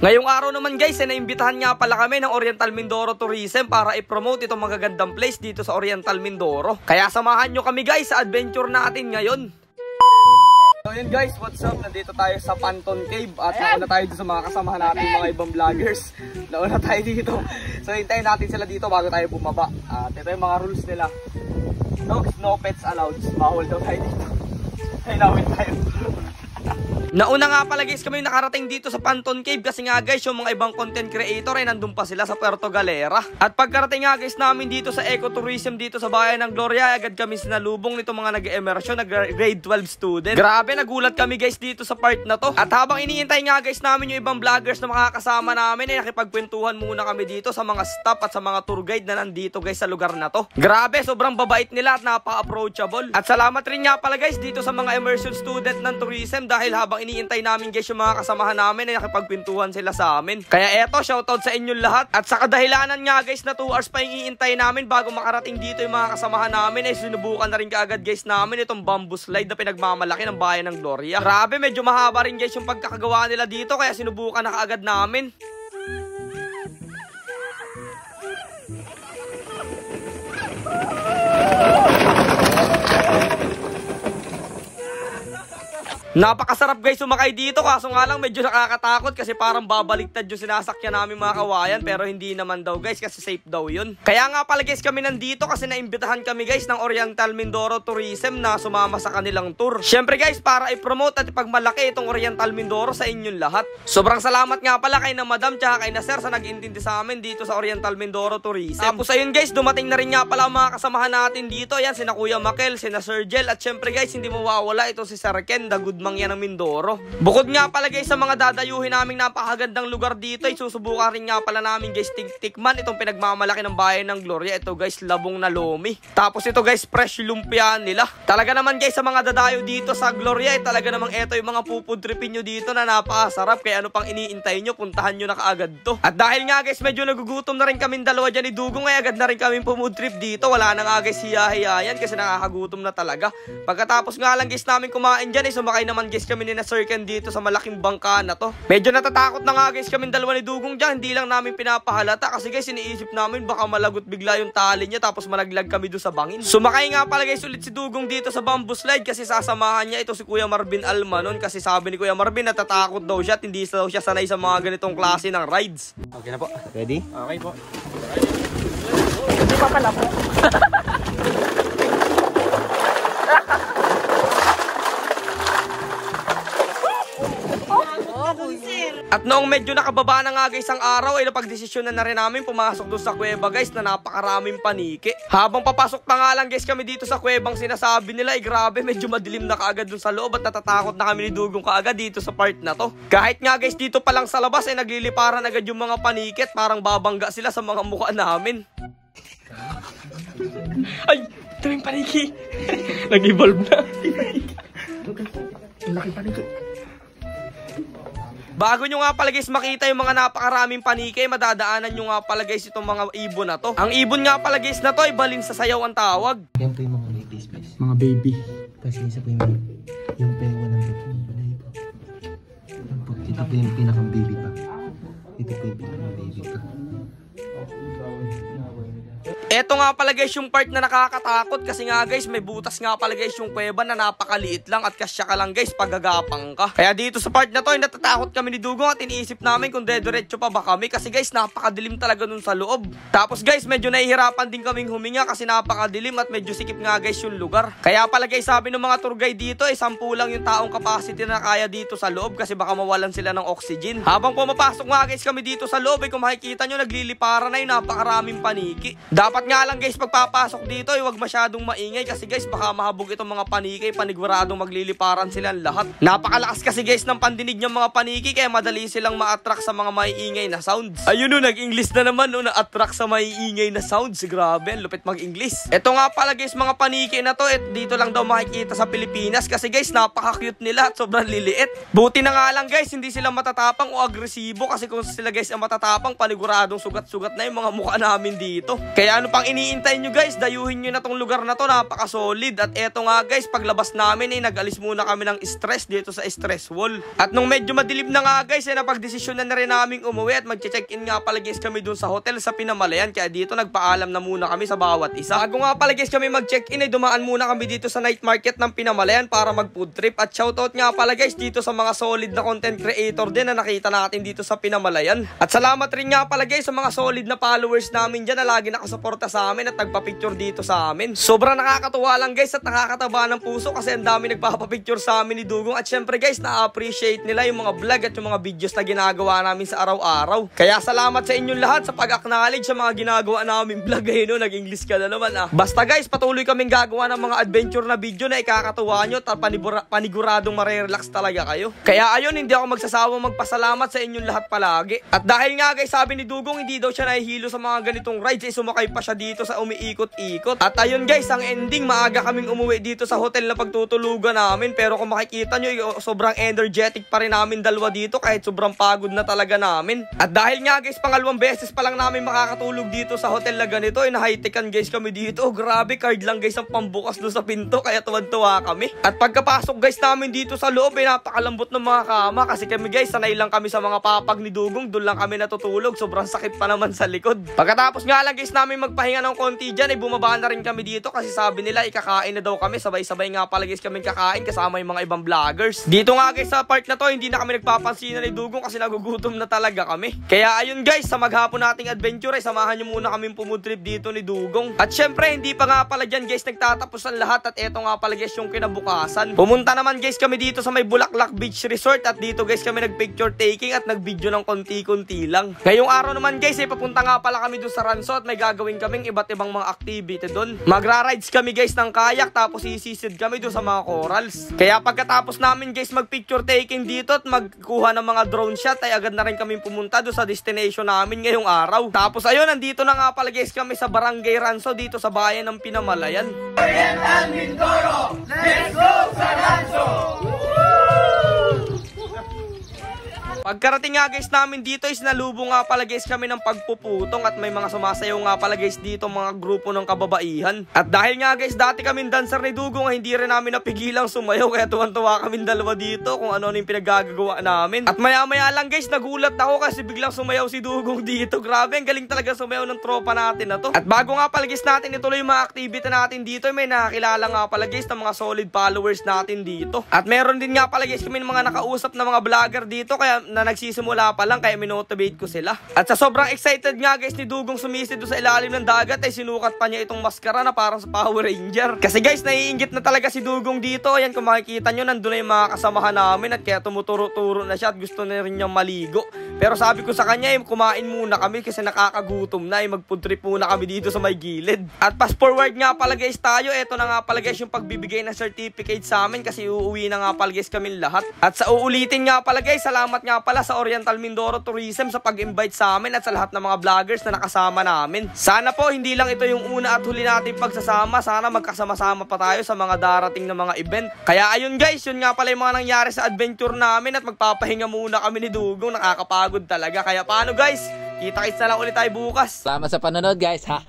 Ngayong araw naman guys, naimbitahan nga pala kami ng Oriental Mindoro Tourism para i-promote itong magagandang place dito sa Oriental Mindoro. Kaya samahan nyo kami guys sa adventure natin ngayon. So yun guys, what's up? Nandito tayo sa Panton Cave at nauna tayo dito sa mga kasamahan natin mga ibang vloggers. Nauna tayo dito. So hintayin natin sila dito bago tayo bumaba. At ito yung mga rules nila. No pets allowed. Bawal daw tayo dito. Hinawin tayo. Nauna nga pala guys kami nakarating dito sa Panton Cave kasi nga guys yung mga ibang content creator ay nandun pa sila sa Puerto Galera. At pagkarating nga guys namin dito sa ecotourism dito sa bayan ng Gloria, agad kami sinalubong nito mga nag-immersion na grade 12 student. Grabe, nagulat kami guys dito sa part na to. At habang iniintay nga guys namin yung ibang vloggers na makakasama namin ay nakipagkwentuhan muna kami dito sa mga staff at sa mga tour guide na nandito guys sa lugar na to. Grabe, sobrang babait nila at napaka-approachable. At salamat rin nga pala guys dito sa mga immersion student ng tourism dahil habang iniintay namin guys yung mga kasamahan namin ay nakipagpintuhan sila sa amin. Kaya eto, shoutout sa inyong lahat. At sa kadahilanan nga guys na 2 hours pa yung iintay namin bago makarating dito yung mga kasamahan namin ay sinubukan na rin kaagad guys namin itong bamboo slide na pinagmamalaki ng bayan ng Gloria. Grabe, medyo mahaba rin guys yung pagkakagawa nila dito kaya sinubukan na kaagad namin. Napakasarap guys sumakay dito kaso nga lang medyo nakakatakot kasi parang babaliktad yung sinasakyan namin mga kawayan pero hindi naman daw guys kasi safe daw yun. Kaya nga pala guys kami nandito kasi naimbitahan kami guys ng Oriental Mindoro Tourism na sumama sa kanilang tour. Syempre guys para i-promote at ipagmalaki itong Oriental Mindoro sa inyong lahat. Sobrang salamat nga pala kay na madam tsaka kay na sir sa nag-intindi sa amin dito sa Oriental Mindoro Tourism. Tapos ayun guys dumating na rin nga pala ang mga kasamahan natin dito. Ayan sina Kuya Makel, sina Sir Jel at syempre guys hindi mawawala ito si Sir Ken, the good mangyan ng Mindoro. Bukod nga pala guys sa mga dadayuhin naming napakagandang lugar dito ay susubukan rin nga pala namin guys tikman itong pinagmamalaki ng bayan ng Gloria. Ito guys labong na lomi. Tapos ito guys fresh lumpia nila. Talaga naman guys sa mga dadayo dito sa Gloria ay talaga namang ito yung mga pupudripin nyo dito na napakasarap. Kaya ano pang iniintay nyo, puntahan nyo na kaagad to. At dahil nga guys medyo nagugutom na rin kaming dalawa dyan ni Dugong ay agad na rin kaming pumudrip dito. Wala na nga guys hiya-hiyayan kasi nakakagutom na talaga. Pagkatapos nga lang guys namin kumain dyan ay sumakay naman guys kami ni na Sir Ken dito sa malaking bangka na to. Medyo natatakot na nga guys kami dalawa ni Dugong dyan. Hindi lang namin pinapahalata kasi guys iniisip namin baka malagot bigla yung tali niya tapos malaglag kami doon sa bangin. Sumakay nga pala guys ulit si Dugong dito sa bamboo slide kasi sasamahan niya ito si Kuya Marvin Almanon kasi sabi ni Kuya Marvin natatakot daw siya at hindi daw siya sanay sa mga ganitong klase ng rides. Okay na po. Ready? Okay po. Hindi pa pala po. At noong medyo nakababa na nga guys ang araw ay napagdesisyon na rin namin pumasok doon sa kuweba guys na napakaraming paniki. Habang papasok pa nga lang guys kami dito sa kuwebang sinasabi nila ay grabe medyo madilim na kaagad doon sa loob at natatakot na kami ni Dugong kaagad dito sa part na to. Kahit nga guys dito pa lang sa labas ay nagliliparan agad yung mga panikit parang babangga sila sa mga mukha namin. Ay! Ito yung paniki! Nag-evolve na! Laki paniki! Bago nyo nga pala guys makita yung mga napakaraming panike, madadaanan nyo nga pala guys itong mga ibon na to. Ang ibon nga pala guys na to ay balin sa sayaw ang tawag. Yan po yung mga babies please. Mga baby. Kasi isa po yung pewa ng baby po. Ito po yung pinakang baby pa. Ito po yung pinakang baby pa. Eto nga pala guys yung part na nakakatakot kasi nga guys may butas nga pala guys yung kuweba na napakaliit lang at kasya ka lang guys pagagapang ka. Kaya dito sa part na to ay natatakot kami ni Dugong at iniisip namin kung dediretso pa ba kami kasi guys napakadilim talaga nun sa loob. Tapos guys medyo nahihirapan din kaming huminga kasi napakadilim at medyo sikip nga guys yung lugar. Kaya pala guys sabi ng mga tour guide dito ay 10 lang yung taong capacity na kaya dito sa loob kasi baka mawalan sila ng oxygen. Habang pumapasok nga guys kami dito sa loob ay kung makikita nyo nagliliparan na yung napakaraming paniki. Dapat nga lang guys pagpapasok dito ay huwag masyadong maingay kasi guys baka mahabog itong mga paniki, paniguradong magliliparan silang lahat. Napakalakas kasi guys ng pandinig ng mga paniki kaya madali silang ma-attract sa mga maiingay na sounds. Ayun no, nag-English na naman no, na-attract sa maiingay na sounds. Grabe, lupit mag-English. Ito nga pala guys mga paniki na to dito lang daw makikita sa Pilipinas kasi guys napaka-cute nila at sobrang liliit. Buti na nga lang guys hindi sila matatapang o agresibo kasi kung sila guys ang matatapang paniguradong sugat-sugat na yung mga mukha namin dito. Kaya ano pang iniintay nyo guys, dayuhin nyo na tong lugar na to, napaka-solid. At eto nga guys, paglabas namin nag-alis muna kami ng stress dito sa stress wall. At nung medyo madilim na nga guys, napagdesisyon na rin namin umuwi at mag-check-in nga pala guys kami dun sa hotel sa Pinamalayan. Kaya dito nagpaalam na muna kami sa bawat isa. Bago nga pala guys kami mag-check-in dumaan muna kami dito sa night market ng Pinamalayan para mag-food trip. At shoutout nga pala guys dito sa mga solid na content creator din na nakita natin dito sa Pinamalayan. At salamat rin nga pala guys sa mga solid na followers namin dyan na lagi nakasuporta sa amin at nagpa-picture dito sa amin. Sobrang nakakatuwa lang guys at nakakataba ng puso kasi ang dami nagpapapicture sa amin ni Dugong. At syempre guys, na-appreciate nila yung mga vlog at yung mga videos na ginagawa namin sa araw-araw. Kaya salamat sa inyong lahat sa pag-acknowledge sa mga ginagawa namin vlog. Ayun, nag-English ka na naman Basta guys, patuloy kaming gagawa ng mga adventure na video na ikakatuwa nyo at paniguradong marerelax talaga kayo. Kaya ayun, hindi ako magsasawang magpasalamat sa inyong lahat palagi. At dahil nga guys, sabi ni Dugong hindi daw siya nahihilo sa mga ganitong rides, sumakay pa siya dito sa umiikot-ikot. At ayun guys, ang ending, maaga kaming umuwi dito sa hotel na pagtutulugan namin. Pero kung makikita nyo, sobrang energetic pa rin namin dalawa dito kahit sobrang pagod na talaga namin. At dahil nga guys, pangalawang beses pa lang namin makakatulog dito sa hotel na ganito, na-high-tecan guys kami dito. Grabe, card lang guys ang pambukas doon sa pinto, kaya tuwan-tuwa kami. At pagkapasok guys namin dito sa loob, napakalambot ng mga kama kasi kami guys, sanay lang kami sa mga papag ni Dugong, doon lang kami natutulog, sobrang sakit pa naman sa likod. Pagkatapos nga lang guys namin magpahinga ng konti dyan, bumaba na rin kami dito kasi sabi nila ikakain na daw kami, sabay-sabay nga pala guys kami kakain kasama yung mga ibang vloggers. Dito nga guys sa part na to, hindi na kami nagpapansinan ni Dugong kasi nagugutom na talaga kami. Kaya ayun guys, sa maghapon nating adventure samahan nyo muna kami pumudrip dito ni Dugong. At syempre, hindi pa nga pala dyan guys nagtatapos ang lahat at eto nga pala guys yung kinabukasan. Pumunta naman guys kami dito sa may Bulaklak Beach Resort at dito guys kami nag-picture taking at nag-video ng konti-konti lang. Ngayong araw naman guys, papunta nga pala kami doon sa Ranso at may gagawin kaming iba't ibang mga activity doon. Magra-rides kami guys ng kayak tapos isisid kami doon sa mga corals. Kaya pagkatapos namin guys mag-picture taking dito at magkuha ng mga drone shot ay agad na rin kami pumunta doon sa destination namin ngayong araw. Tapos ayun, nandito na nga pala guys kami sa Barangay Ranso dito sa bayan ng Pinamalayan. Oriental Mindoro, let's go sa Ranso! Pagkarating nga guys namin dito is nalubong nga pala guys kami ng pagpuputong at may mga sumasayaw nga pala guys dito mga grupo ng kababaihan. At dahil nga guys dati kaming dancer ni Dugong, hindi rin namin napigilang sumayaw kaya tuwan-tuwa kaming dalawa dito kung ano yung pinaggagawa namin. At maya-maya lang guys nagulat ako kasi biglang sumayaw si Dugong dito. Grabe, ang galing talaga sumayaw ng tropa natin na to. At bago nga pala guys natin ituloy yung mga activity natin dito, may nakakilala nga pala guys ng mga solid followers natin dito. At meron din nga pala guys kami ng mga nakausap na mga vlogger dito kaya na nagsisimula pa lang kaya minotivate ko sila. At sa sobrang excited nga guys ni Dugong sumisid doon sa ilalim ng dagat ay sinukat pa niya itong maskara na parang sa Power Ranger. Kasi guys naiinggit na talaga si Dugong dito. Ayan kung makikita nyo nandun na yung mga kasamahan namin at kaya tumuturo-turo na siya at gusto na rin niyang maligo. Pero sabi ko sa kanya kumain muna kami kasi nakakagutom na mag-food trip muna kami dito sa may gilid. At fast forward nga pala guys tayo, eto na nga pala guys yung pagbibigay ng certificate sa amin kasi uuwi na nga pala guys kami lahat. At sa uulitin nga pala guys, salamat nga pala sa Oriental Mindoro Tourism sa pag-invite sa amin at sa lahat ng mga vloggers na nakasama namin. Sana po hindi lang ito yung una at huli natin pagsasama, sana magkasama-sama pa tayo sa mga darating na mga event. Kaya ayun guys, yun nga pala yung mga nangyari sa adventure namin at magpapahinga muna kami ni Dugong, nakakapagod talaga. Kaya paano guys? Kita-kits na lang ulit tayo bukas. Salamat sa panonood guys. Ha.